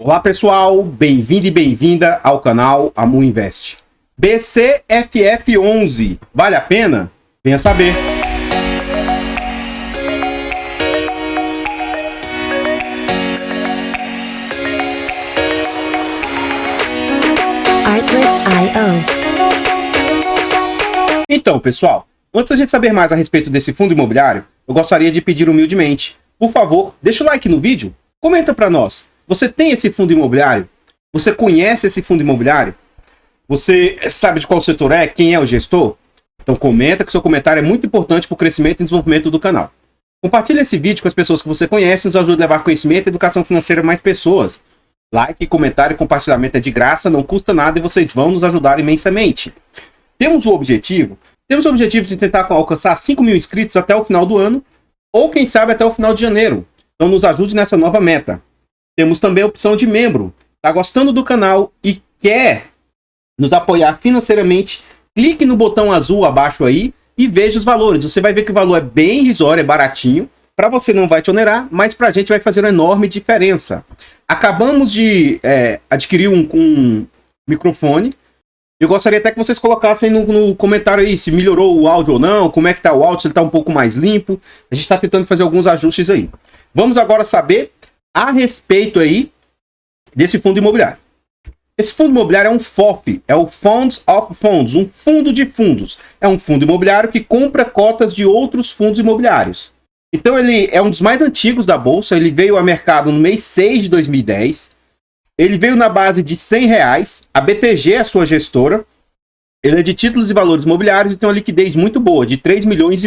Olá pessoal, bem-vindo e bem-vinda ao canal Amu Invest. BCFF11, vale a pena? Venha saber. Artlist.io. Então pessoal, antes da gente saber mais a respeito desse fundo imobiliário, eu gostaria de pedir humildemente, por favor, deixa o like no vídeo, comenta para nós. Você tem esse fundo imobiliário? Você conhece esse fundo imobiliário? Você sabe de qual setor é? Quem é o gestor? Então comenta, que seu comentário é muito importante para o crescimento e desenvolvimento do canal. Compartilhe esse vídeo com as pessoas que você conhece, nos ajuda a levar conhecimento e educação financeira a mais pessoas. Like, comentário e compartilhamento é de graça, não custa nada e vocês vão nos ajudar imensamente. Temos o objetivo de tentar alcançar 5 mil inscritos até o final do ano, ou quem sabe até o final de janeiro. Então nos ajude nessa nova meta. Temos também a opção de membro. Está gostando do canal e quer nos apoiar financeiramente? Clique no botão azul abaixo aí e veja os valores. Você vai ver que o valor é bem irrisório, é baratinho. Para você não vai te onerar, mas para a gente vai fazer uma enorme diferença. Acabamos de adquirir um microfone. Eu gostaria até que vocês colocassem no comentário aí se melhorou o áudio ou não, como é que tá o áudio, se ele tá um pouco mais limpo. A gente está tentando fazer alguns ajustes aí. Vamos agora saber a respeito aí desse fundo imobiliário. Esse fundo imobiliário é um FOF, é o Funds of Funds, um fundo de fundos. É um fundo imobiliário que compra cotas de outros fundos imobiliários. Então ele é um dos mais antigos da Bolsa, ele veio ao mercado no mês 6 de 2010. Ele veio na base de R$100, a BTG é a sua gestora. Ele é de títulos e valores imobiliários e tem uma liquidez muito boa, de 3,5 milhões.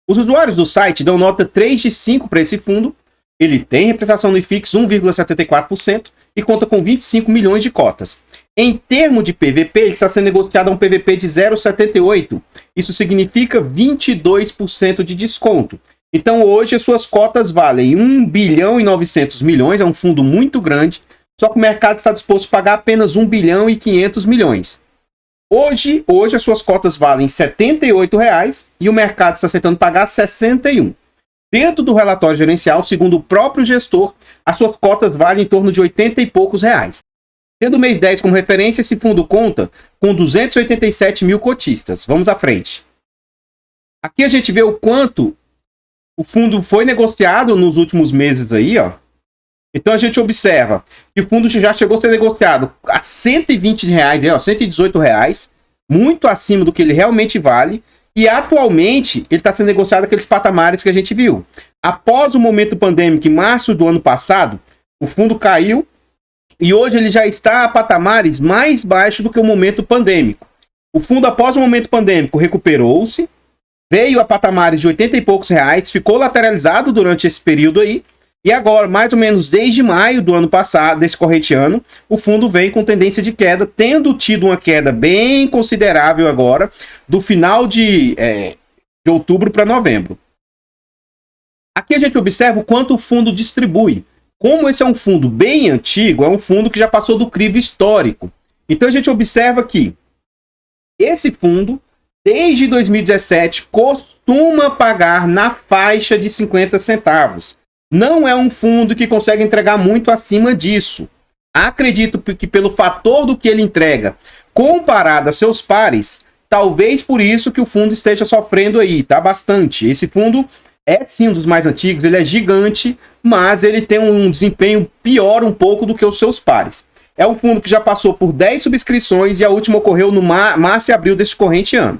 Os usuários do site dão nota 3 de 5 para esse fundo. Ele tem representação no IFIX 1,74% e conta com 25 milhões de cotas. Em termos de PVP, ele está sendo negociado a um PVP de 0,78. Isso significa 22% de desconto. Então hoje as suas cotas valem 1 bilhão e 900 milhões, é um fundo muito grande, só que o mercado está disposto a pagar apenas 1 bilhão e 500 milhões. Hoje as suas cotas valem R$ 78,00 e o mercado está aceitando pagar 61. Dentro do relatório gerencial, segundo o próprio gestor, as suas cotas valem em torno de 80 e poucos reais. Tendo o mês 10 como referência, esse fundo conta com 287 mil cotistas. Vamos à frente. Aqui a gente vê o quanto o fundo foi negociado nos últimos meses aí, ó. Então a gente observa que o fundo já chegou a ser negociado a R$ 120, R$ 118, muito acima do que ele realmente vale. E atualmente ele está sendo negociado aqueles patamares que a gente viu. Após o momento pandêmico, em março do ano passado, o fundo caiu e hoje ele já está a patamares mais baixos do que o momento pandêmico. O fundo, após o momento pandêmico, recuperou-se, veio a patamares de 80 e poucos reais, ficou lateralizado durante esse período aí. E agora, mais ou menos desde maio do ano passado, desse corrente ano, o fundo vem com tendência de queda, tendo tido uma queda bem considerável agora, do final de outubro para novembro. Aqui a gente observa o quanto o fundo distribui. Como esse é um fundo bem antigo, é um fundo que já passou do crivo histórico. Então a gente observa que esse fundo, desde 2017, costuma pagar na faixa de 50 centavos. Não é um fundo que consegue entregar muito acima disso. Acredito que pelo fator do que ele entrega, comparado a seus pares, talvez por isso que o fundo esteja sofrendo aí, tá? Bastante. Esse fundo é sim um dos mais antigos, ele é gigante, mas ele tem um desempenho pior um pouco do que os seus pares. É um fundo que já passou por 10 subscrições e a última ocorreu no março e abril deste corrente ano.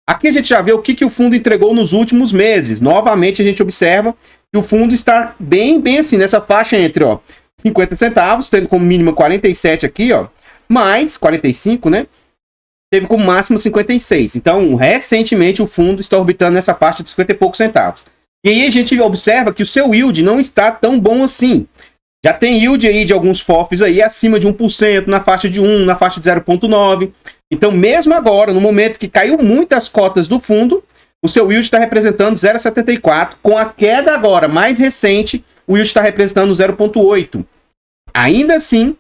Aqui a gente já vê o que o fundo entregou nos últimos meses. Novamente a gente observa que o fundo está bem assim, nessa faixa entre 50 centavos, tendo como mínima 47 aqui, mais 45, né? Teve como máximo 56. Então, recentemente, o fundo está orbitando nessa faixa de 50 e poucos centavos. E aí a gente observa que o seu yield não está tão bom assim. Já tem yield aí de alguns FOFs aí acima de 1%, na faixa de 1, na faixa de 0,9. Então, mesmo agora, no momento que caiu muitas cotas do fundo, o seu yield está representando 0,74. Com a queda agora mais recente, o yield está representando 0,8. Ainda assim,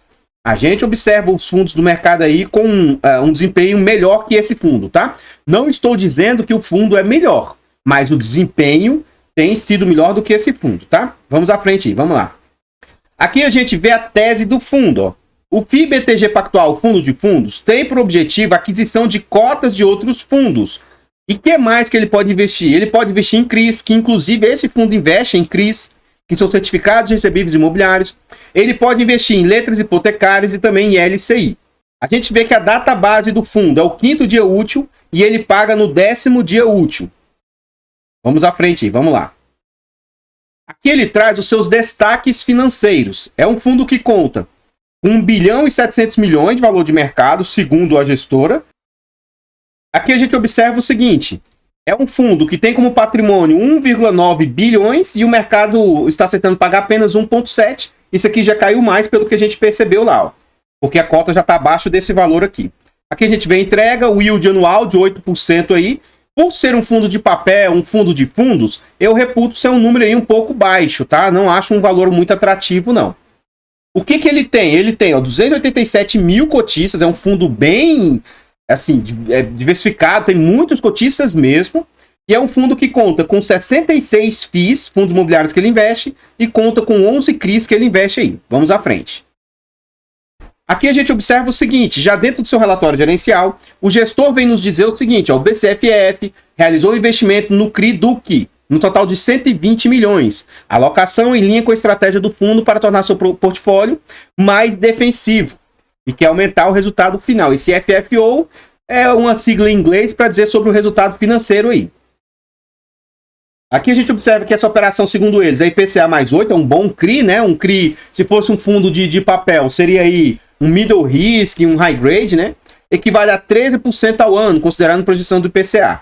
a gente observa os fundos do mercado aí com um desempenho melhor que esse fundo, tá? Não estou dizendo que o fundo é melhor, mas o desempenho tem sido melhor do que esse fundo, tá? Vamos à frente aí, vamos lá. Aqui a gente vê a tese do fundo, ó. O FI-BTG Pactual, fundo de fundos, tem por objetivo a aquisição de cotas de outros fundos. E o que mais que ele pode investir? Ele pode investir em CRIs, que inclusive esse fundo investe em CRIs, que são certificados recebíveis imobiliários. Ele pode investir em letras hipotecárias e também em LCI. A gente vê que a data base do fundo é o 5º dia útil e ele paga no 10º dia útil. Vamos à frente aí, vamos lá. Aqui ele traz os seus destaques financeiros. É um fundo que conta com 1 bilhão e 700 milhões de valor de mercado, segundo a gestora. Aqui a gente observa o seguinte: é um fundo que tem como patrimônio 1,9 bilhões e o mercado está aceitando pagar apenas 1,7. Isso aqui já caiu mais pelo que a gente percebeu lá, ó, porque a cota já está abaixo desse valor aqui. Aqui a gente vê a entrega, o yield anual de 8% aí. Por ser um fundo de papel, um fundo de fundos, eu reputo ser um número aí um pouco baixo, tá? Não acho um valor muito atrativo, não. O que ele tem? Ele tem, ó, 287 mil cotistas, é um fundo bem, assim, diversificado, tem muitos cotistas mesmo, e é um fundo que conta com 66 FIIs, fundos imobiliários que ele investe, e conta com 11 CRIs que ele investe aí. Vamos à frente. Aqui a gente observa o seguinte: já dentro do seu relatório gerencial, o gestor vem nos dizer o seguinte, ó, o BCFF realizou um investimento no CRI Duque, no total de 120 milhões. Alocação em linha com a estratégia do fundo para tornar seu portfólio mais defensivo e quer aumentar o resultado final. Esse FFO é uma sigla em inglês para dizer sobre o resultado financeiro aí. Aqui a gente observa que essa operação, segundo eles, é IPCA mais 8, é um bom CRI, né? Um CRI, se fosse um fundo de papel, seria aí um middle risk, um high grade, né? Equivale a 13% ao ano, considerando a projeção do IPCA.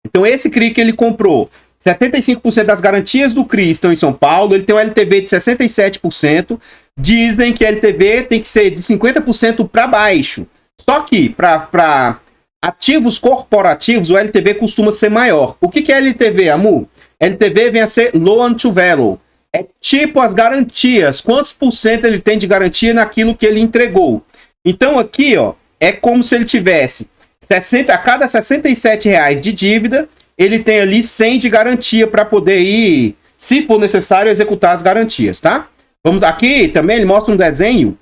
Então esse CRI que ele comprou, 75% das garantias do CRI estão em São Paulo, ele tem um LTV de 67%, dizem que a LTV tem que ser de 50% para baixo. Só que para ativos corporativos, o LTV costuma ser maior. O que é LTV, Amu? LTV vem a ser loan to value. É tipo as garantias. Quantos por cento ele tem de garantia naquilo que ele entregou? Então aqui, ó, é como se ele tivesse 60, a cada R$67 de dívida, ele tem ali 100 de garantia para poder ir, se for necessário, executar as garantias, tá? Vamos aqui também, ele mostra um desenho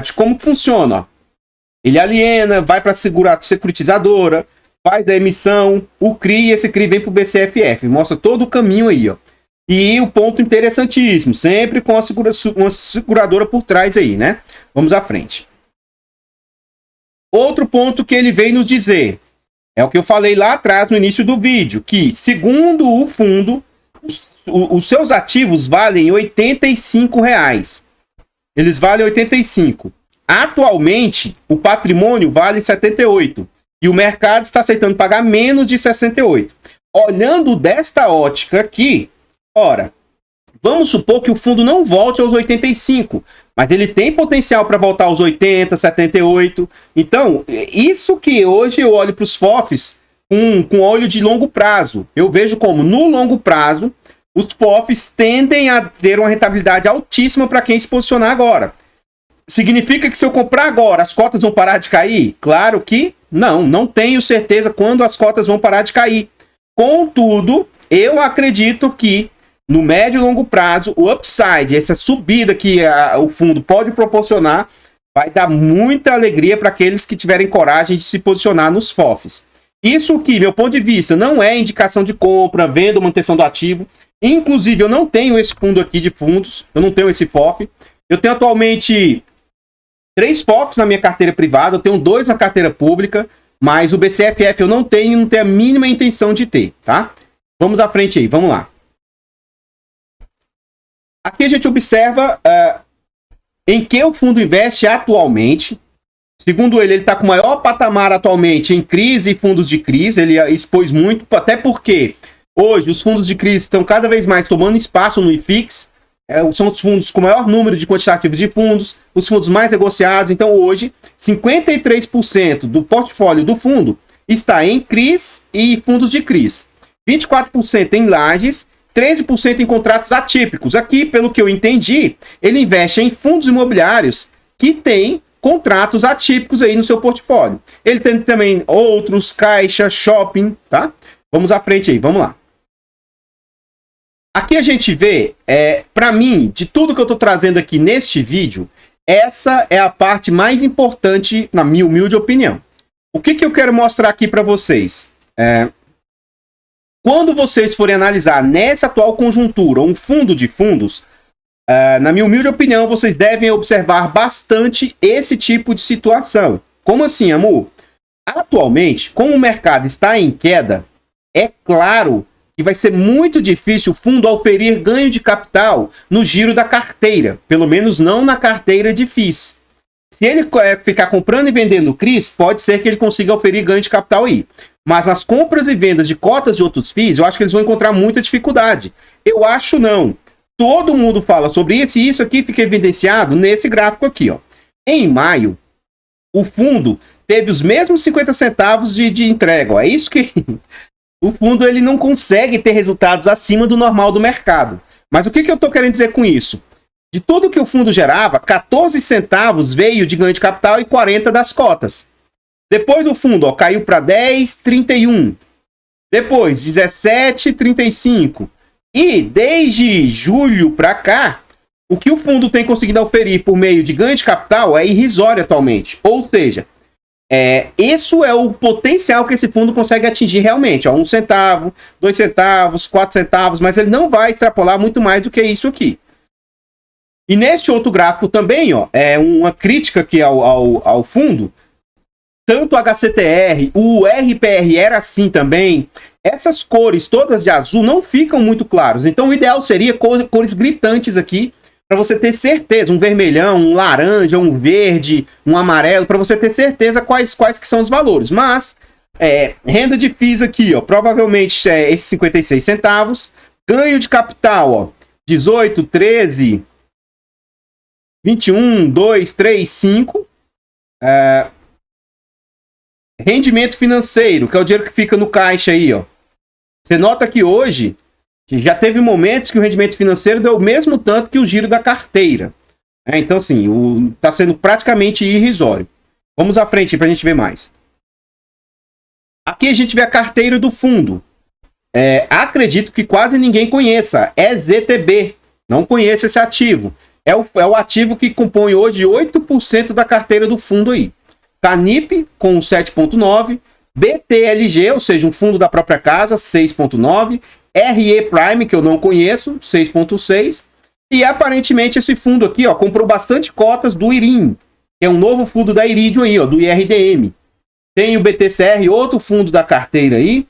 de como funciona, ó. Ele aliena, vai para a securitizadora, faz a emissão, o CRI, e esse CRI vem para o BCFF. Mostra todo o caminho aí, ó. E o ponto interessantíssimo, sempre com uma seguradora por trás aí, né? Vamos à frente. Outro ponto que ele vem nos dizer, é o que eu falei lá atrás no início do vídeo, que segundo o fundo, os seus ativos valem R$85. Eles valem 85. Atualmente, o patrimônio vale 78 e o mercado está aceitando pagar menos de 68. Olhando desta ótica aqui, ora, vamos supor que o fundo não volte aos 85, mas ele tem potencial para voltar aos 80, 78. Então, isso que hoje eu olho para os FOFs com olho de longo prazo. Eu vejo como, no longo prazo, os FOFs tendem a ter uma rentabilidade altíssima para quem se posicionar agora. Significa que se eu comprar agora, as cotas vão parar de cair? Claro que não tenho certeza quando as cotas vão parar de cair. Contudo, eu acredito que no médio e longo prazo, o upside, essa subida que o fundo pode proporcionar, vai dar muita alegria para aqueles que tiverem coragem de se posicionar nos FOFs. Isso que, meu ponto de vista, não é indicação de compra, venda ou manutenção do ativo. Inclusive, eu não tenho esse fundo aqui de fundos, eu não tenho esse FOF. Eu tenho atualmente 3 FOFs na minha carteira privada, eu tenho 2 na carteira pública, mas o BCFF eu não tenho a mínima intenção de ter, tá? Vamos à frente aí, vamos lá. Aqui a gente observa em que o fundo investe atualmente. Segundo ele está com o maior patamar atualmente em crise e fundos de crise. Ele expôs muito, até porque hoje os fundos de crise estão cada vez mais tomando espaço no IFIX. São os fundos com maior número de quantitativos de fundos, os fundos mais negociados. Então hoje, 53% do portfólio do fundo está em CRIs e fundos de CRIs. 24% em lajes, 13% em contratos atípicos. Aqui, pelo que eu entendi, ele investe em fundos imobiliários que têm contratos atípicos aí no seu portfólio. Ele tem também outros, caixa, shopping, tá? Vamos à frente aí, vamos lá. Aqui a gente vê, para mim, de tudo que eu estou trazendo aqui neste vídeo, essa é a parte mais importante, na minha humilde opinião. O que eu quero mostrar aqui para vocês? Quando vocês forem analisar nessa atual conjuntura um fundo de fundos, na minha humilde opinião, vocês devem observar bastante esse tipo de situação. Como assim, amor? Atualmente, como o mercado está em queda, é claro que vai ser muito difícil o fundo oferir ganho de capital no giro da carteira, pelo menos não na carteira de FIIs. Se ele ficar comprando e vendendo CRIs, pode ser que ele consiga oferir ganho de capital aí. Mas as compras e vendas de cotas de outros FIIs, eu acho que eles vão encontrar muita dificuldade. Eu acho não. Todo mundo fala sobre isso e isso aqui fica evidenciado nesse gráfico aqui, ó. Em maio, o fundo teve os mesmos 50 centavos de entrega, ó. É isso que... O fundo ele não consegue ter resultados acima do normal do mercado. Mas o que eu estou querendo dizer com isso? De tudo que o fundo gerava, 14 centavos veio de ganho de capital e 40 das cotas. Depois o fundo caiu para 10,31. Depois 17,35. E desde julho para cá, o que o fundo tem conseguido oferir por meio de ganho de capital é irrisório atualmente. Ou seja, isso é o potencial que esse fundo consegue atingir realmente. Ó, 1 centavo, 2 centavos, 4 centavos, mas ele não vai extrapolar muito mais do que isso aqui. E neste outro gráfico também, ó, é uma crítica aqui ao fundo. Tanto o HCTR, o RPR era assim também. Essas cores todas de azul não ficam muito claros. Então o ideal seria cores gritantes aqui, para você ter certeza, um vermelhão, um laranja, um verde, um amarelo, para você ter certeza quais que são os valores. Mas, renda de FIIs aqui, ó, provavelmente esses 56 centavos. Ganho de capital, ó, 18, 13, 21, 2, 3, 5. Rendimento financeiro, que é o dinheiro que fica no caixa aí, ó. Você nota que hoje... Já teve momentos que o rendimento financeiro deu o mesmo tanto que o giro da carteira. Então, assim, está sendo praticamente irrisório. Vamos à frente para a gente ver mais. Aqui a gente vê a carteira do fundo. Acredito que quase ninguém conheça. É ZTB. Não conheço esse ativo. É o ativo que compõe hoje 8% da carteira do fundo aí. Canip com 7,9%. BTLG, ou seja, um fundo da própria casa, 6,9%. RE Prime, que eu não conheço, 6,6%. E aparentemente esse fundo aqui, ó, comprou bastante cotas do IRIM, que é um novo fundo da Iridium aí, ó, do IRDM. Tem o BTCR, outro fundo da carteira aí.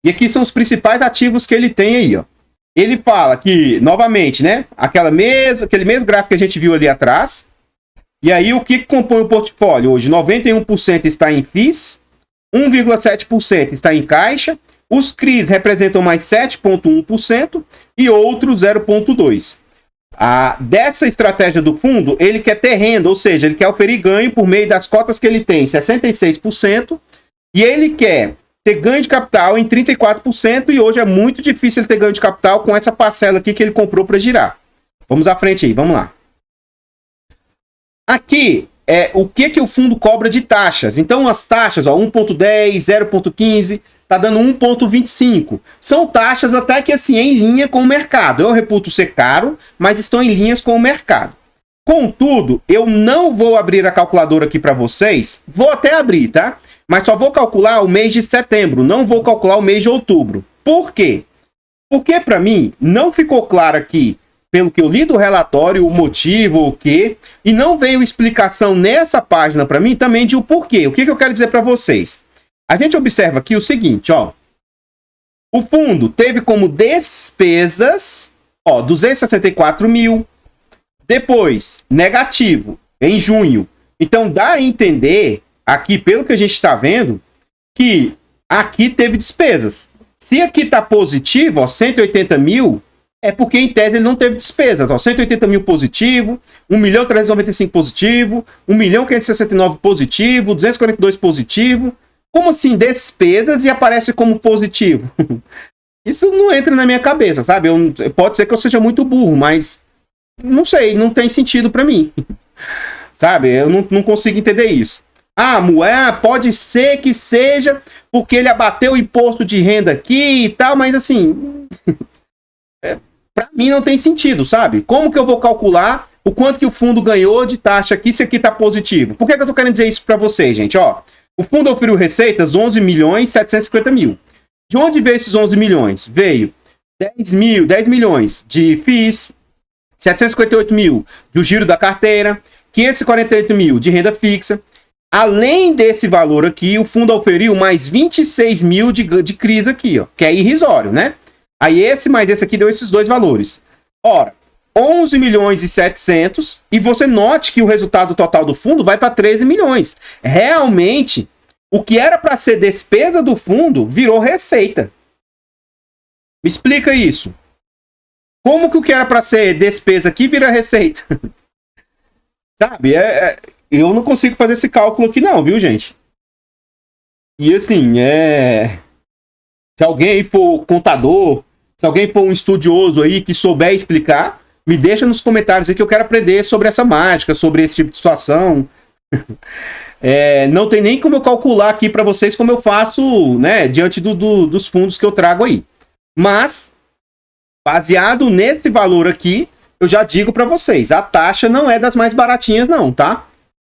E aqui são os principais ativos que ele tem aí, ó. Ele fala que, novamente, né, aquele mesmo gráfico que a gente viu ali atrás. E aí o que compõe o portfólio hoje? 91% está em FIIs, 1,7% está em caixa. Os CRIs representam mais 7,1% e outros 0,2%. Dessa estratégia do fundo, ele quer ter renda, ou seja, ele quer oferir ganho por meio das cotas que ele tem, 66%, e ele quer ter ganho de capital em 34%, e hoje é muito difícil ele ter ganho de capital com essa parcela aqui que ele comprou para girar. Vamos à frente aí, vamos lá. Aqui o que o fundo cobra de taxas. Então as taxas, ó, 1,10, 0,15... tá dando 1,25. São taxas até que assim em linha com o mercado. Eu reputo ser caro, mas estão em linhas com o mercado. Contudo, eu não vou abrir a calculadora aqui para vocês. Vou até abrir, tá? Mas só vou calcular o mês de setembro, não vou calcular o mês de outubro. Por quê? Porque para mim não ficou claro aqui, pelo que eu li do relatório, o motivo, o quê, e não veio explicação nessa página para mim também de o porquê. O que eu quero dizer para vocês? A gente observa aqui o seguinte, ó. O fundo teve como despesas, ó, 264 mil. Depois, negativo, em junho. Então, dá a entender, aqui, pelo que a gente está vendo, que aqui teve despesas. Se aqui tá positivo, ó, 180 mil, é porque, em tese, ele não teve despesas. Ó, 180 mil positivo, 1.395 positivo, 1.569 positivo, 242 positivo. Como assim despesas e aparece como positivo? Isso não entra na minha cabeça, sabe? Pode ser que eu seja muito burro, mas não sei, não tem sentido para mim. Sabe? Eu não consigo entender isso. Pode ser que seja porque ele abateu o imposto de renda aqui e tal, mas assim, Para mim não tem sentido, sabe? Como que eu vou calcular o quanto que o fundo ganhou de taxa aqui se aqui tá positivo? Por que eu tô querendo dizer isso para vocês, gente? Ó, o fundo oferiu receitas 11.750.000. De onde veio esses 11 milhões? Veio 10 milhões de FIIs, 758 mil do giro da carteira, 548 mil de renda fixa. Além desse valor aqui, o fundo oferiu mais 26 mil de CRIs aqui, ó, que é irrisório, né? Aí esse mais esse aqui deu esses dois valores. Ora, 11 milhões e 700, e você note que o resultado total do fundo vai para 13 milhões. Realmente, o que era para ser despesa do fundo virou receita. Me explica isso. Como que o que era para ser despesa aqui vira receita? Sabe? Eu não consigo fazer esse cálculo aqui não, viu, gente? E assim, se alguém for contador, se alguém for um estudioso aí que souber explicar, me deixa nos comentários aí que eu quero aprender sobre essa mágica, sobre esse tipo de situação. Não tem nem como eu calcular aqui para vocês como eu faço, né, diante dos fundos que eu trago aí. Mas, baseado nesse valor aqui, eu já digo para vocês, a taxa não é das mais baratinhas não, tá?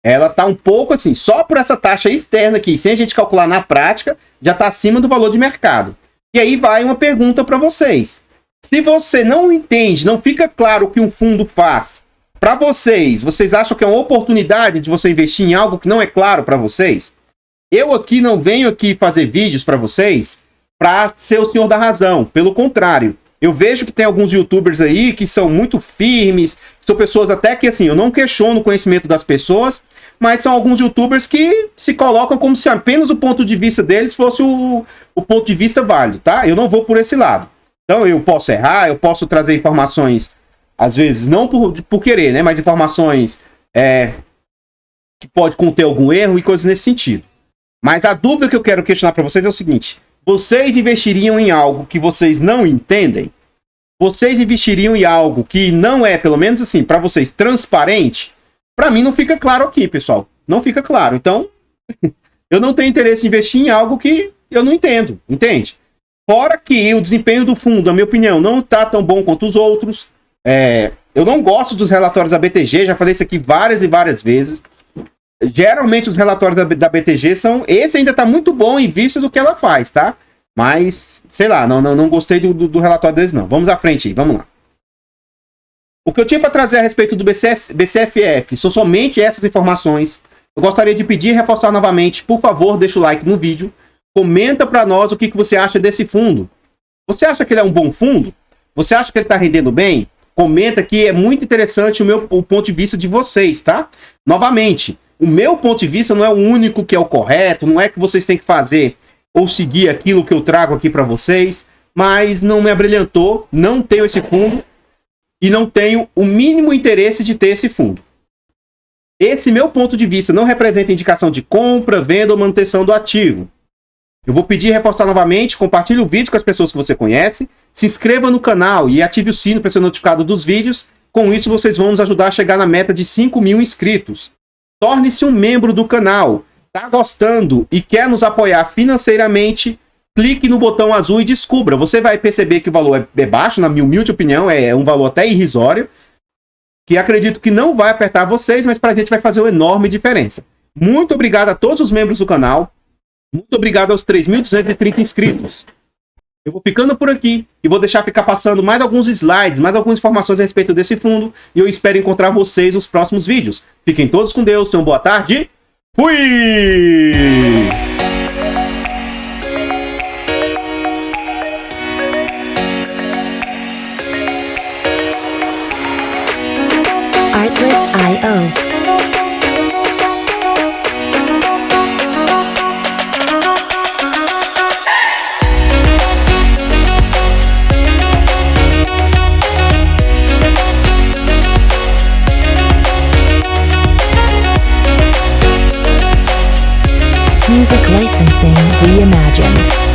Ela tá um pouco assim, só por essa taxa externa aqui, sem a gente calcular na prática, já tá acima do valor de mercado. E aí vai uma pergunta para vocês. Se você não entende, não fica claro o que um fundo faz, para vocês acham que é uma oportunidade de você investir em algo que não é claro para vocês? Eu aqui não venho aqui fazer vídeos para vocês para ser o senhor da razão. Pelo contrário, eu vejo que tem alguns youtubers aí que são muito firmes, são pessoas até que assim, eu não questiono o conhecimento das pessoas, mas são alguns youtubers que se colocam como se apenas o ponto de vista deles fosse o ponto de vista válido, tá? Eu não vou por esse lado. Então eu posso errar, eu posso trazer informações, às vezes não por querer, né? Mas informações que pode conter algum erro e coisas nesse sentido. Mas a dúvida que eu quero questionar para vocês é o seguinte: vocês investiriam em algo que vocês não entendem? Vocês investiriam em algo que não é, pelo menos assim, para vocês, transparente? Para mim não fica claro aqui, pessoal. Não fica claro. Então, eu não tenho interesse em investir em algo que eu não entendo, entende? Fora que o desempenho do fundo, na minha opinião, não está tão bom quanto os outros. Eu não gosto dos relatórios da BTG, já falei isso aqui várias e várias vezes. Geralmente os relatórios da BTG são... Esse ainda está muito bom em vista do que ela faz, tá? Mas, sei lá, não gostei do relatório deles, não. Vamos à frente aí, vamos lá. O que eu tinha para trazer a respeito do BCFF são somente essas informações. Eu gostaria de pedir e reforçar novamente, por favor, deixa o like no vídeo. Comenta para nós o que você acha desse fundo. Você acha que ele é um bom fundo? Você acha que ele está rendendo bem? Comenta aqui, é muito interessante o ponto de vista de vocês, tá? Novamente, o meu ponto de vista não é o único que é o correto, não é que vocês têm que fazer ou seguir aquilo que eu trago aqui para vocês, mas não me abrilhantou, não tenho esse fundo e não tenho o mínimo interesse de ter esse fundo. Esse meu ponto de vista não representa indicação de compra, venda ou manutenção do ativo. Eu vou pedir e reforçar novamente, compartilhe o vídeo com as pessoas que você conhece, se inscreva no canal e ative o sino para ser notificado dos vídeos. Com isso, vocês vão nos ajudar a chegar na meta de 5.000 inscritos. Torne-se um membro do canal. Tá gostando e quer nos apoiar financeiramente? Clique no botão azul e descubra. Você vai perceber que o valor é baixo, na minha humilde opinião, é um valor até irrisório, que acredito que não vai apertar vocês, mas para a gente vai fazer uma enorme diferença. Muito obrigado a todos os membros do canal. Muito obrigado aos 3.230 inscritos. Eu vou ficando por aqui e vou deixar ficar passando mais alguns slides, mais algumas informações a respeito desse fundo. E eu espero encontrar vocês nos próximos vídeos. Fiquem todos com Deus, tenham boa tarde. Fui! Artlist.io. Music licensing reimagined.